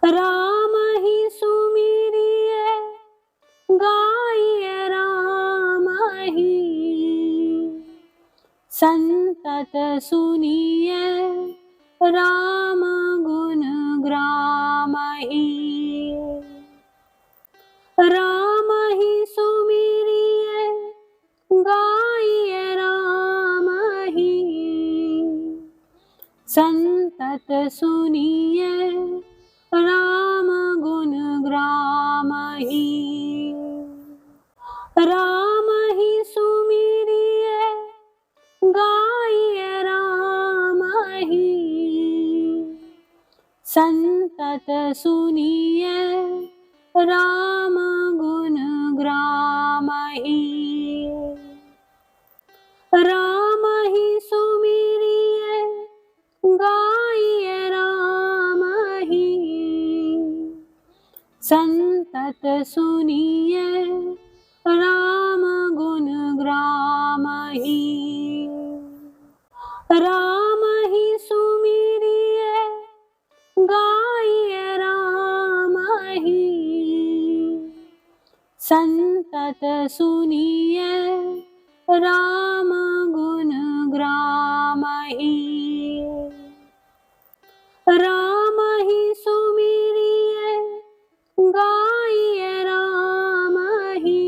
राम ही सुमिरिए गाइए राम ही, संतत सुनिए राम गुण ग्राम ही। राम ही सुमिरिए गाइए राम ही, संतत सुनिए राम गुण ग्राम ही। राम ही सुमिरिए गाइए राम ही, संतत सुनिए राम गुण ग्राम ही। राम ही सुमिरिए गाइए राम ही, संतत सुनिए राम गुण ग्राम ही। राम ही सुमिरिए गाइए राम ही, संतत सुनिए राम गुण ग्राम ही। राम ही सुमिरिए गाइए राम ही,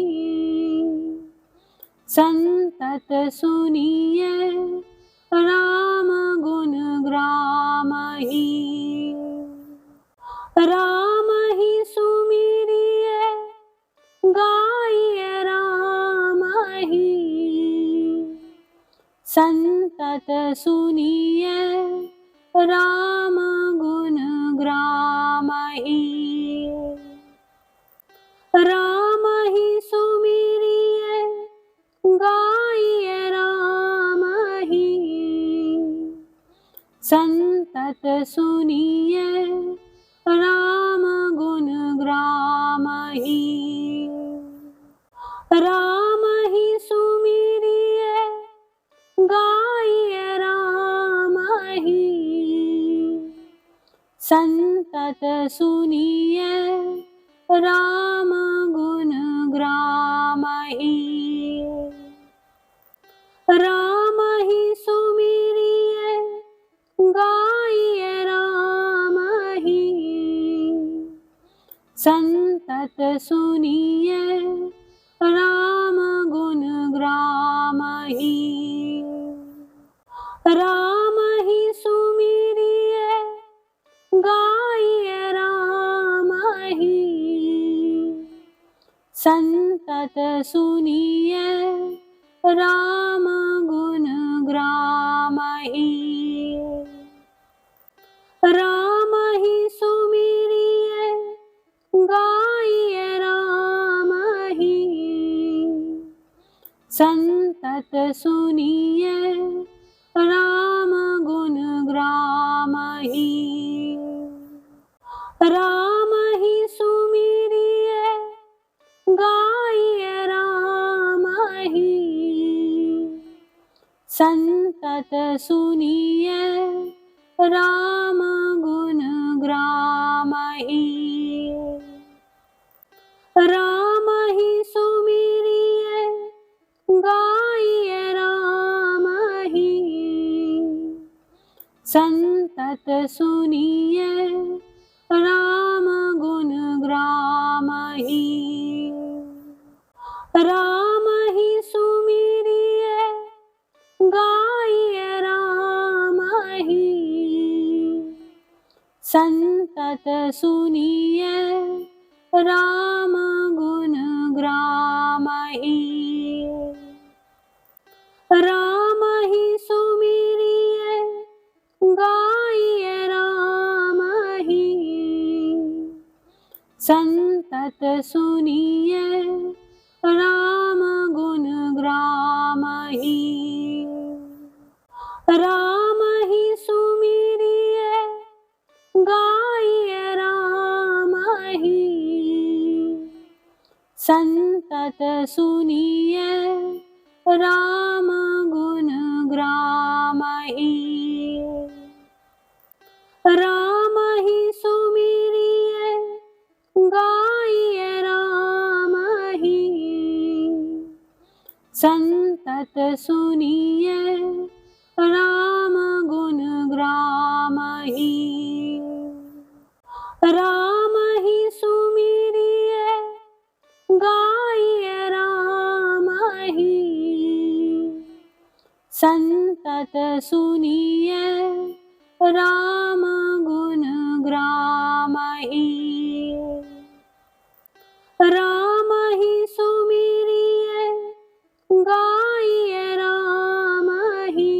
संतत सुनिए राम गुण ग्राम ही। राम ही सुमिरिए गाइए राम ही, संतत सुनिए राम गुण ग्राम ही। राम ही सुमिरिए गाइए राम ही, संतत सुनिए राम गुण ग्राम ही। राम ही सुमिरिए गाइए राम ही, संतत सुनिए राम गुण ग्राम ही। राम ही सुमिरिए गाइए राम ही, संतत सुनिए राम गुण ग्राम ही। राम ही सुमिरिए गाइए राम ही, संतत सुनिए राम गुण ग्राम ही। राम ही सुमिरिए गाइए राम ही, संतत सुनिए राम गुण ग्राम ही। राम ही सुमिरिए गाइए राम ही, संतत सुनिए राम गुण ग्राम ही। राम ही सुमिरिए गाइए राम ही, संतत सुनिए राम गुण ग्राम ही। राम ही सुमिरिए गाइए राम ही, संतत सुनिए राम गुण ग्राम ही। राम ही सुमिरिए गाइए राम ही, संतत सुनिए राम गुण ग्राम ही। राम ही सुमिरिए गाइए राम ही, संतत सुनिए राम गुण ग्राम ही। राम ही सुमिरिए संतत सुनिए राम गुण ग्राम ही। राम ही सुमिरिए गाइए राम ही। संतत सुनिए राम गुण ग्राम ही। राम ही सुमिरिए गाइए राम ही।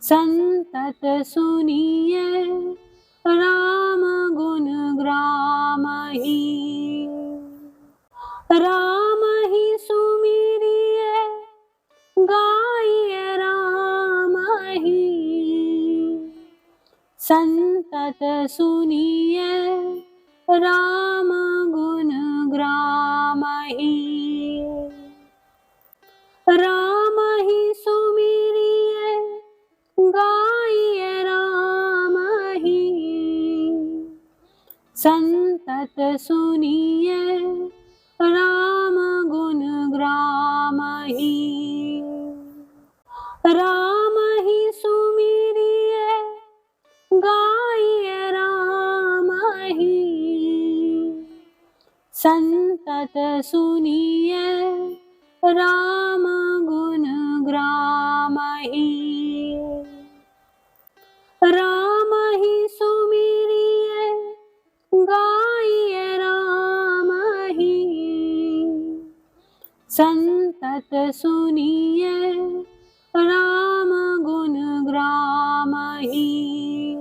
संतत सुनिए राम गुण ग्राम ही। राम ही सुमिरिए गाइए राम ही। संतत सुनिए राम गुण ग्राम ही। राम ही सुमिरिए गाइए राम ही। संतत सुनिए राम गुण ग्राम ही। राम ही सुमिरिए गाइए राम ही। संतत सुनिए राम गुण ग्राम ही। राम ही सुमिरिए गाइए राम ही। संतत सुनिए राम गुण ग्राम ही।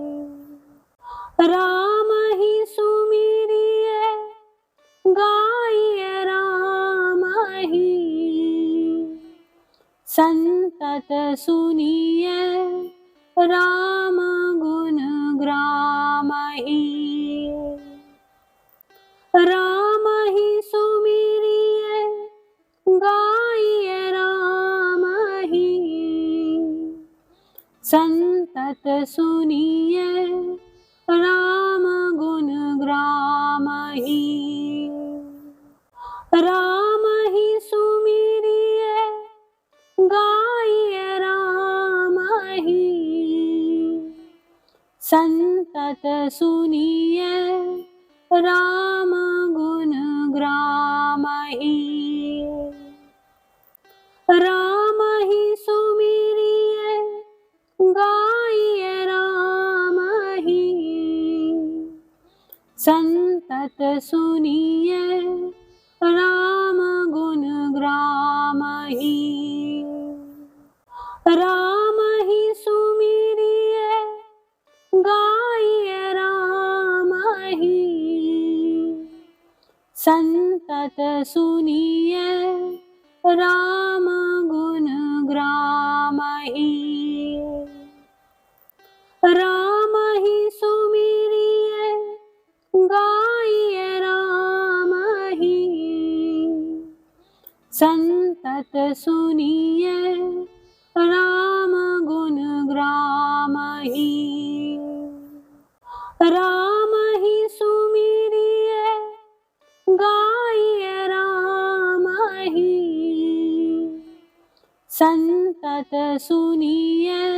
राम ही सुमिरिए गाइए राम ही। संतत सुनिए राम गुण ग्राम ही। राम ही सुमिरिए गाइए राम ही। संतत सुनिए राम गुण ग्राम ही। राम ही सुमिरिए गाइए राम ही। संतत सुनिए राम गुण ग्राम ही। राम ही सुमिरिए गाइए राम ही। संतत सुनिए राम गुण ग्राम ही। राम ही सुमिरिए गाइए राम ही। संतत सुनिए राम गुण ग्राम ही। राम ही सुमिरिए गाइए राम ही। संतत सुनिए राम गुण ग्राम ही। राम ही सुमिरिए गाइए राम ही। संतत सुनिए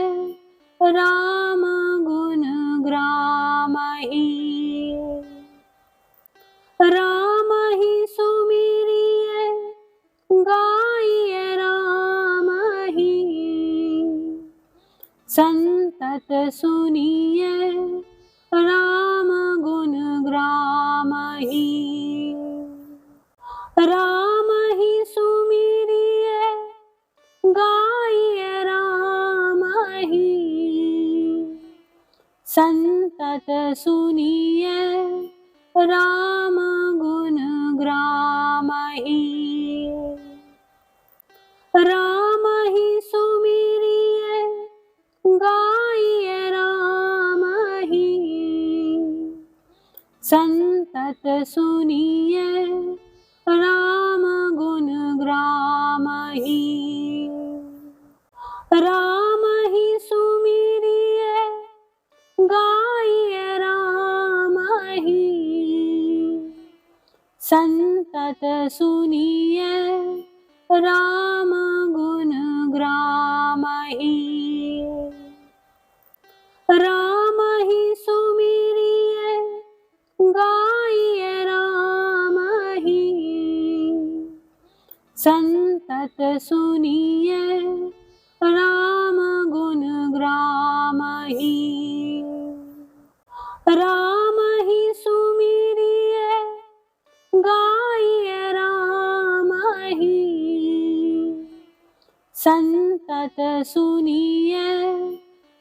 राम गुण ग्राम ही। राम ही सुमिरिए गाइए राम ही। संतत सुनिए राम गुण ग्राम ही। राम ही सुमिरिए गाइए राम ही। संतत सुनिए राम गुण ग्राम ही। राम ही सुमिरिए गाइए राम ही। संतत सुनिए राम गुण ग्राम ही। राम ही सुमिरिए गाइए राम ही। संतत सुनिए राम गुण ग्रामहि। राम ही सुमिरिए गाइए राम ही, संतत सुनिए राम गुण ग्रामहि। राम ही सुमिरिए गाइए राम ही, संतत सुनिए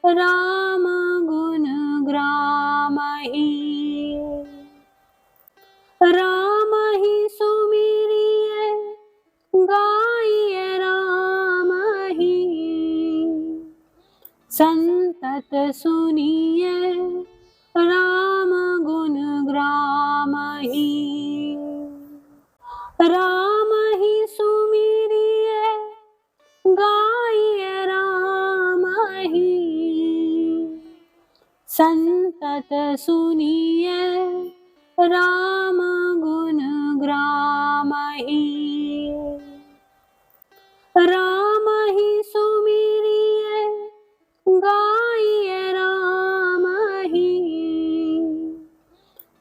राम गुण ग्रामहि। राम ही सुमिरिए गाइए राम ही, संतत सुनिए राम गुण ग्रामहि। राम ही सुमिरिए गाइए राम ही, संतत सुनिए राम गुण ग्रामहि। राम ही सुमिरिए गाइए राम ही,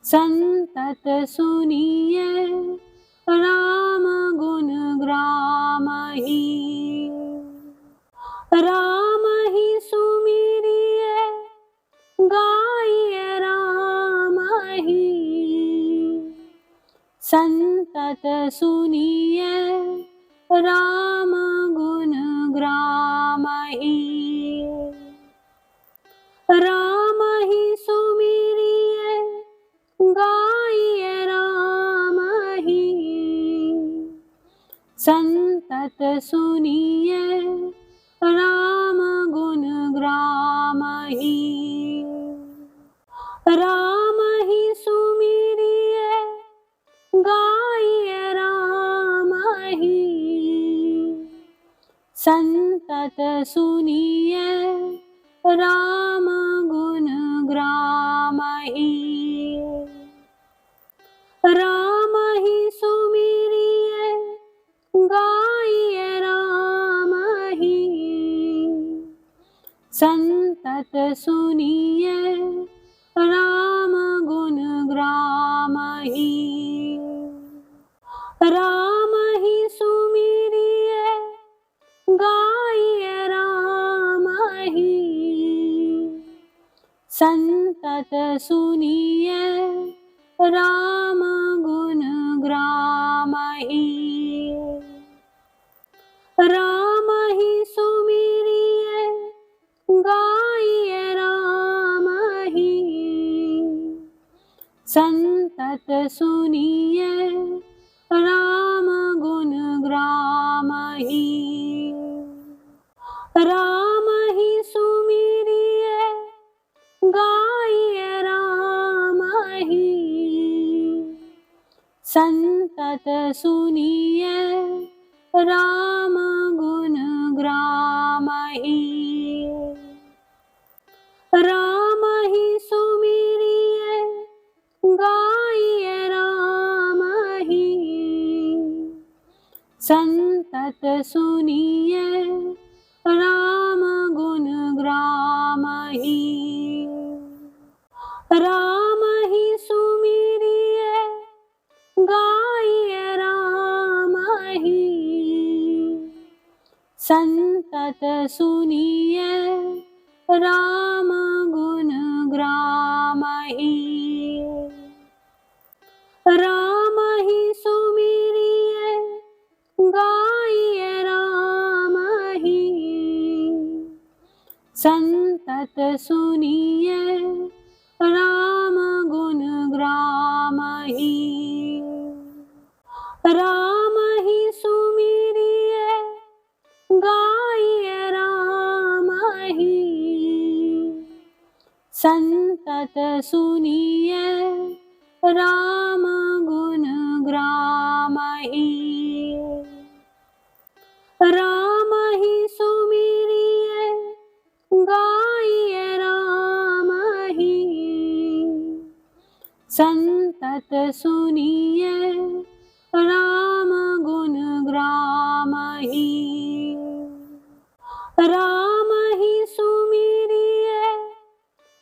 संतत सुनिए राम गुण ग्रामहि। राम ही सुमिरिए गाइए राम ही, संतत सुनिए राम गुण ग्रामहि। राम ही सुमिरिए गाइए राम ही, संतत सुनिए राम गुण ग्रामहि। राम ही सुमिरिए गाइए राम ही, संतत सुनिए राम गुण ग्रामहि। राम ही सुमिरिए गाइए राम ही, संतत सुनिए राम गुण ग्रामहि। राम ही सुमिरिए गाइए राम ही, संतत सुनिए राम गुण ग्रामहि। राम ही सुमिरिए गाइए राम ही, संतत सुनिए राम गुण ग्रामहि। राम ही सुमिरिए गाइए राम ही, संतत सुनिए राम गुण ग्रामहि। राम ही सुमिरिए गाइए राम ही, संतत सुनिए राम गुण ग्रामहि। राम ही सुमिरिए गाइए राम ही, संतत सुनिए राम गुण ग्रामहि। राम ही सुमिरिए गाइए राम ही, संतत सुनिए राम गुण ग्रामहि। राम ही सुमिरिए गाइए राम ही, संतत सुनिए राम गुण ग्रामहि। राम ही सुमिरिए गाइए राम ही, संतत सुनिए राम गुण ग्रामहि। राम ही सुमिरिए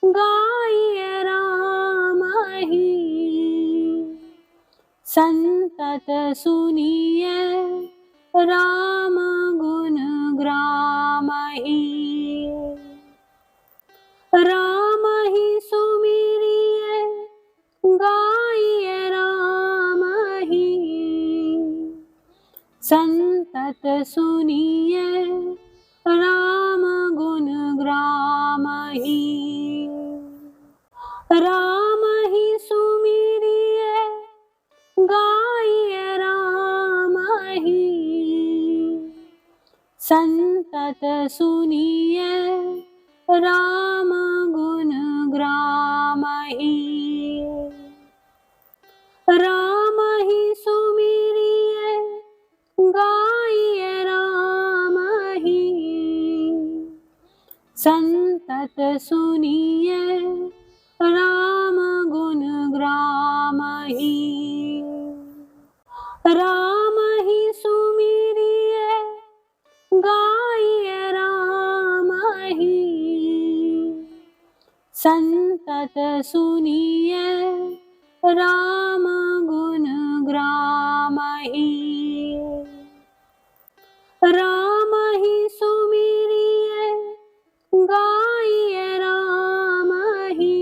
गाइए राम ही, संतत सुनिए राम गुण ग्रामहि। राम ही सुमिरिए गाइए राम ही, संतत सुनिए राम गुण ग्रामहि। राम ही सुमिरिए गाइए राम ही, संतत सुनिए राम गुण ग्रामहि। राम ही सुमिरिए गाइए राम ही, संतत सुनिए राम गुण ग्रामहि। राम ही सुमिरिए गाइए राम ही, संतत सुनिए राम गुण ग्रामहि। राम ही सुमिरिए गाइए राम ही,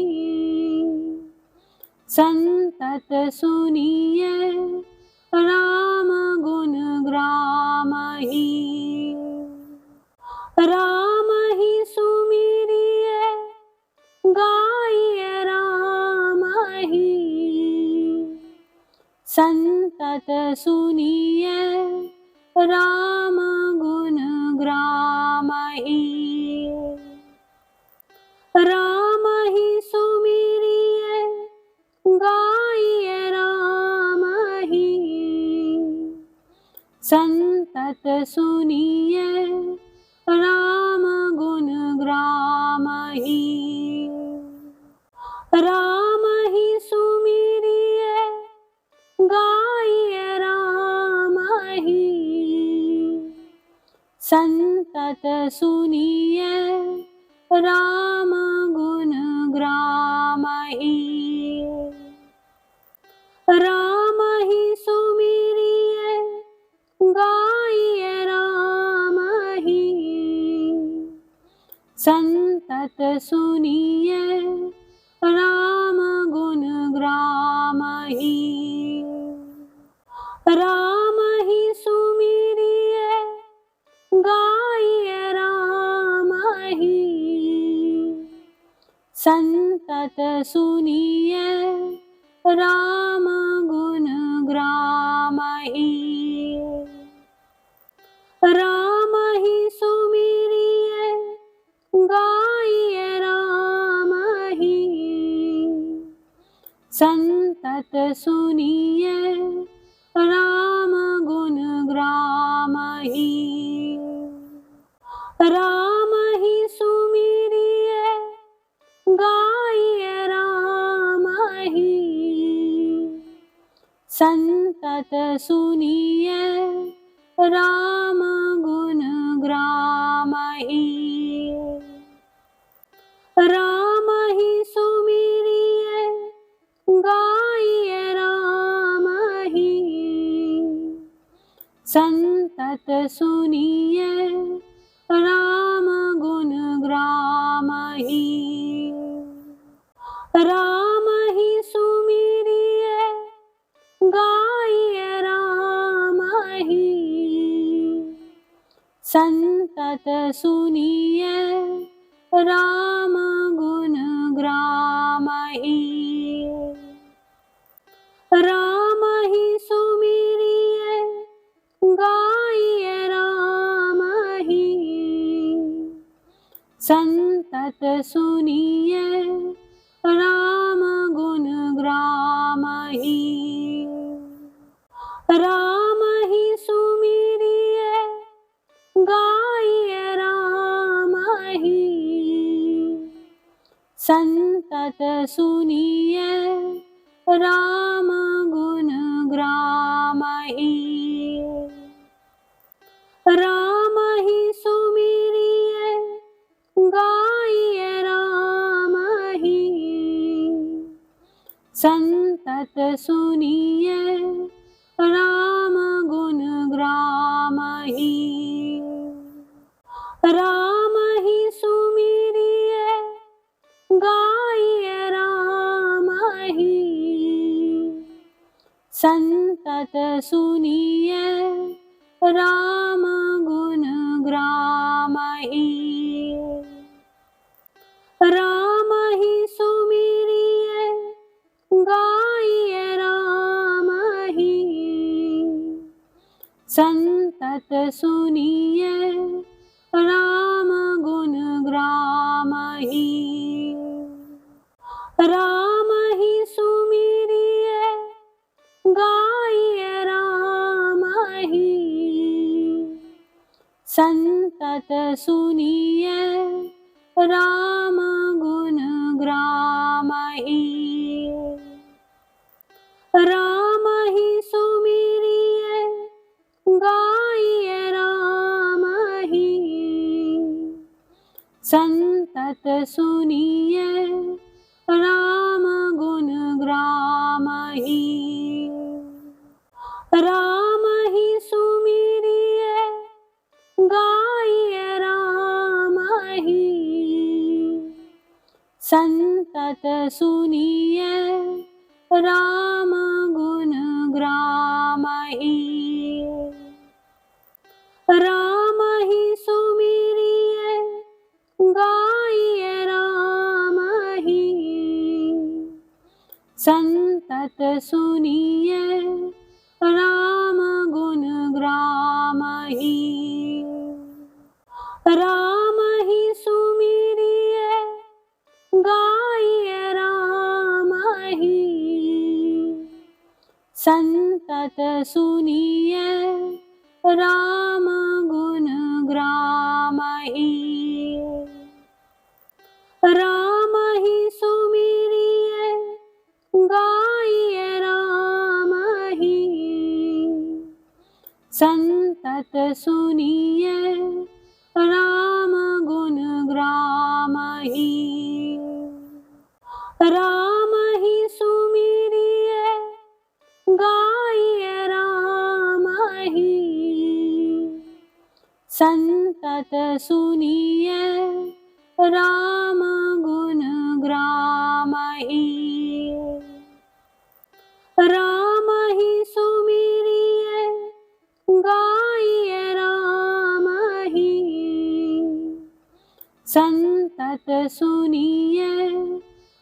संतत सुनिए राम गुण ग्रामहि। राम ही सुमिरिए गाइए राम ही, संतत सुनिए राम गुण ग्रामहि। राम ही सुमिरिए गाइए राम ही, संतत सुनिए राम गुण ग्रामहि। राम ही सुमिरिए गाइए राम ही, संतत सुनिए राम गुण ग्रामहि। राम ही सुमिरिए गाइए राम ही, संतत सुनिए राम गुण ग्रामहि। राम ही सुमिरिए गाइए राम ही, संतत सुनिए राम गुण ग्रामहि। राम ही सुमिरिए गाइए राम ही, संतत सुनिए राम गुण ग्रामहि। राम ही सुमिरिए गाइए राम ही, संतत सुनिए राम गुण ग्रामहि। राम ही सुमिरिए गाइए राम ही, संतत सुनिए राम गुण ग्रामहि। राम ही सुमिरिए गाइए राम ही, संतत सुनिए राम गुण ग्रामहि। राम ही सुमिरिए गाइए राम ही, संतत सुनिए राम गुण ग्रामहि। राम ही सुमिरिए गाइए राम ही, संतत सुनिए राम गुण ग्रामहि। संतत सुनिए राम गुण ग्राम ही। राम ही सुमिरिए गाइए राम ही। संतत सुनिए राम गुण ग्राम ही। राम ही सुमिरिए गाइए राम ही। संतत सुनिए राम गुण ग्राम ही। राम ही सुमिरिए गाइए राम ही। संतत सुनिए राम गुण ग्राम ही। राम ही सुमिरिए गाइए राम ही। संतत सुनिए राम गुण ग्राम ही। राम ही सुमिरिए गाइए राम ही। संतत सुनिए राम गुण ग्राम ही। राम ही सुमिरिए गाइए राम ही। संतत सुनिए राम गुण ग्राम ही। राम ही सुमिरिए गाइए राम ही। संतत सुनिए राम गुण ग्राम ही। राम ही सुमिरिए गाइए राम ही। संतत सुनिए राम गुण ग्राम ही। राम ही सुमिरिए गाइए राम ही। संतत सुनिए राम गुण ग्राम ही। राम ही सुमिरिए गाइए राम ही। संतत सुनिए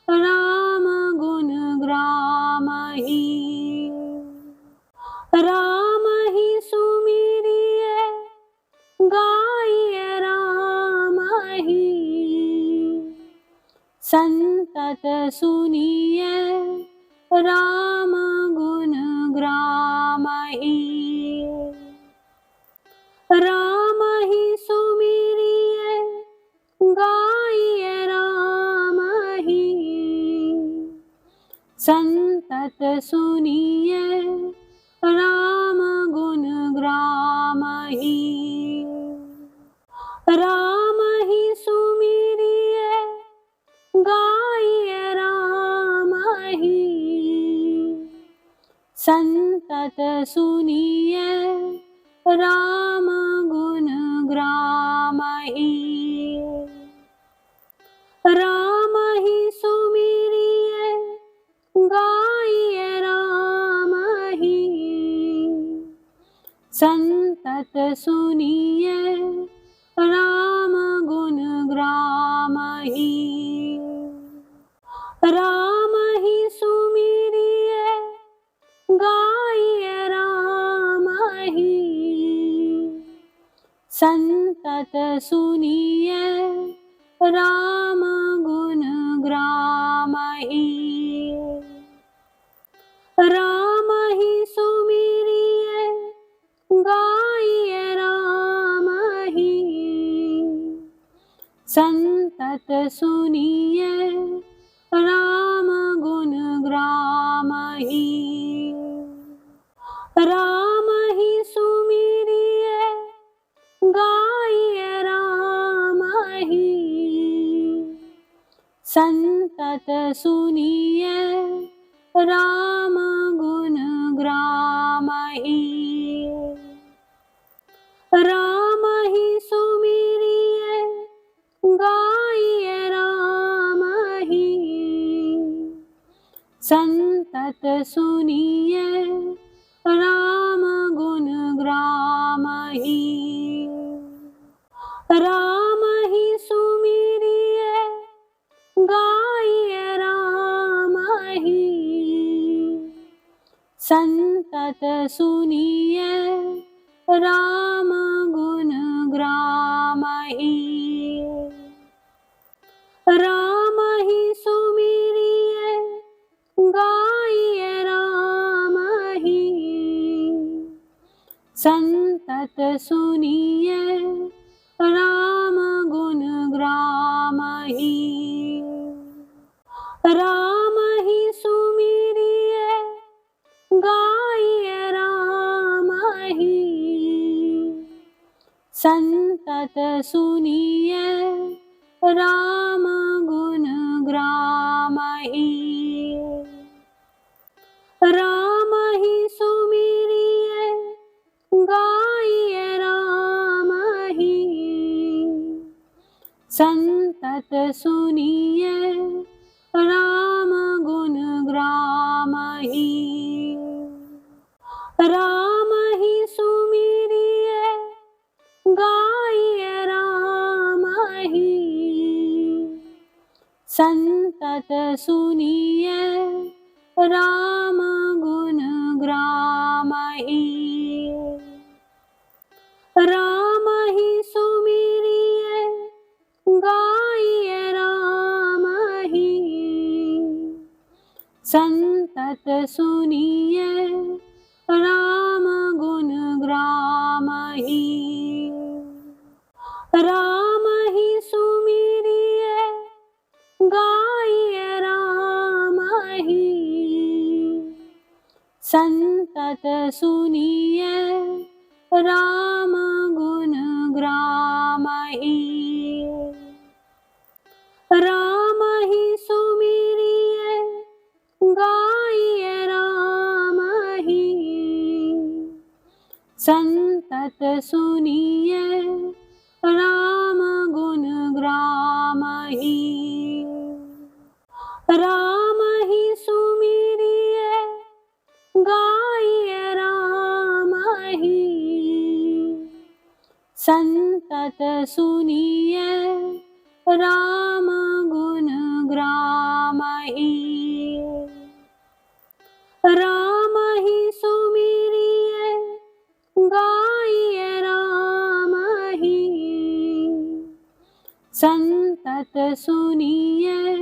राम गुण ग्राम ही। राम ही सुमिरिए गाइए राम ही। संतत सुनिए राम गुण ग्राम ही। राम ही सुमिरिए गाइए राम ही। संतत सुनिए राम गुण ग्राम ही। राम ही सुमिरिए गाइए राम ही। संतत सुनिए राम गुण ग्राम ही। राम ही सुमिरिए गाइए राम ही। संतत सुनिए राम गुण ग्राम ही। राम ही सुमिरिए गाइए राम ही। संतत सुनिए राम गुण ग्राम ही। राम ही सुमिरिए गाइए राम ही। संतत सुनिए राम गुण ग्राम ही। राम ही सुमिरिए गाइए राम ही। संतत सुनिए राम गुण ग्रामहि। राम ही सुमिरिए गाइए राम ही, संतत सुनिए राम गुण ग्रामहि। राम ही सुमिरिए गाइए राम ही, संतत सुनिए राम गुण ग्रामहि। राम ही सुमिरिए गाइए राम ही, संतत सुनिए राम गुण ग्रामहि। राम ही सुमिरिए गाइए राम ही, संतत सुनिए राम गुण ग्रामहि। राम ही सुमिरिए गाइए राम ही, संतत सुनिए राम गुण ग्रामहि। राम ही सुमिरिए गाइए राम ही, संतत सुनिए राम गुण ग्रामहि। राम ही सुमिरिए गाइए राम ही, संतत सुनिए राम गुण ग्रामहि। राम ही सुमिरिए गाइए राम ही, संतत सुनिए राम गुण ग्रामहि। राम ही सुमिरिए गाइए राम ही, संतत सुनिए राम गुण ग्रामहि। राम ही सुमिरिए गाइए राम ही, संतत सुनिए राम गुण ग्रामहि। राम ही सुमिरिए गाइए राम ही, संतत सुनिए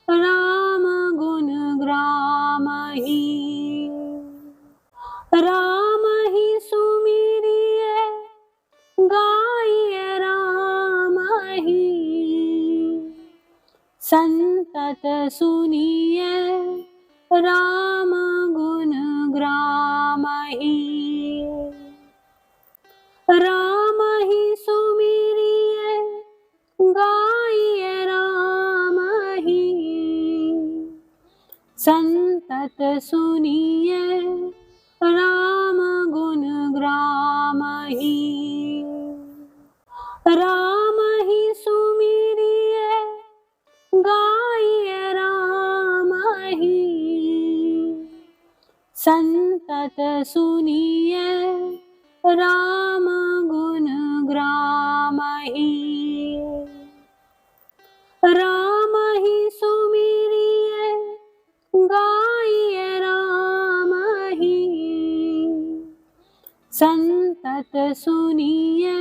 राम गुण ग्रामहि। राम ही सुमिरिए गाइए राम ही, संतत सुनिए राम गुण ग्रामहि। राम ही सुमिरिए गाइए राम ही, संतत सुनिए राम गुण ग्रामहि। राम ही सुमिरिए गाइए राम ही, संतत सुनिए राम गुण ग्रामहि। राम ही सुमिरिए गाइए राम ही, संतत सुनिए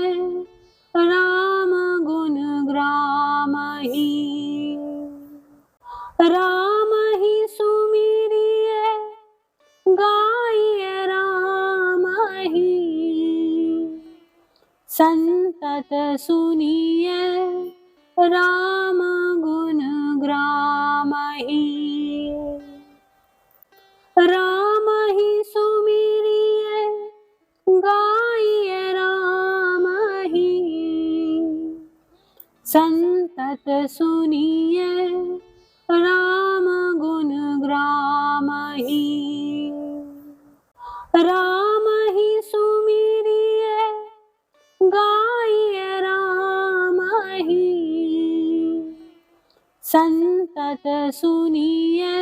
राम गुण ग्रामहि। राम ही सुमिरिए गाइए राम ही, संतत सुनिए राम गुण ग्रामहि। राम ही सुमिरिए गाइए राम ही, संतत सुनिए राम गुण ग्रामहि। ही, राम ही सुमिरिए गाइए राम ही, संतत सुनिए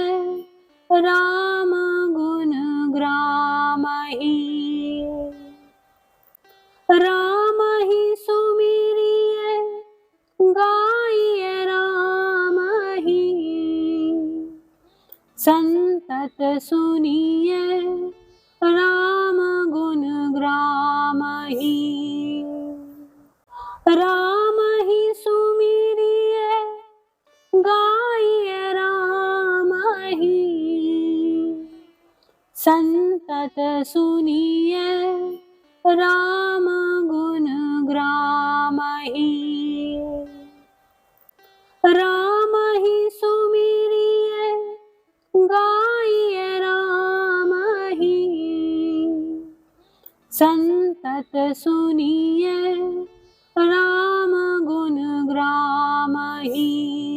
राम गुण ग्राम ही, राम ही सुमिरिए गाइए राम ही, संतत सुनिए राम गुण ग्राम ही, राम ही सुमिरिए गाइए राम ही, संतत सुनिए राम गुण ग्राम ही, राम ही सुमिरिए गाइए राम ही, संतत सुनिए राम गुण ग्राम ही।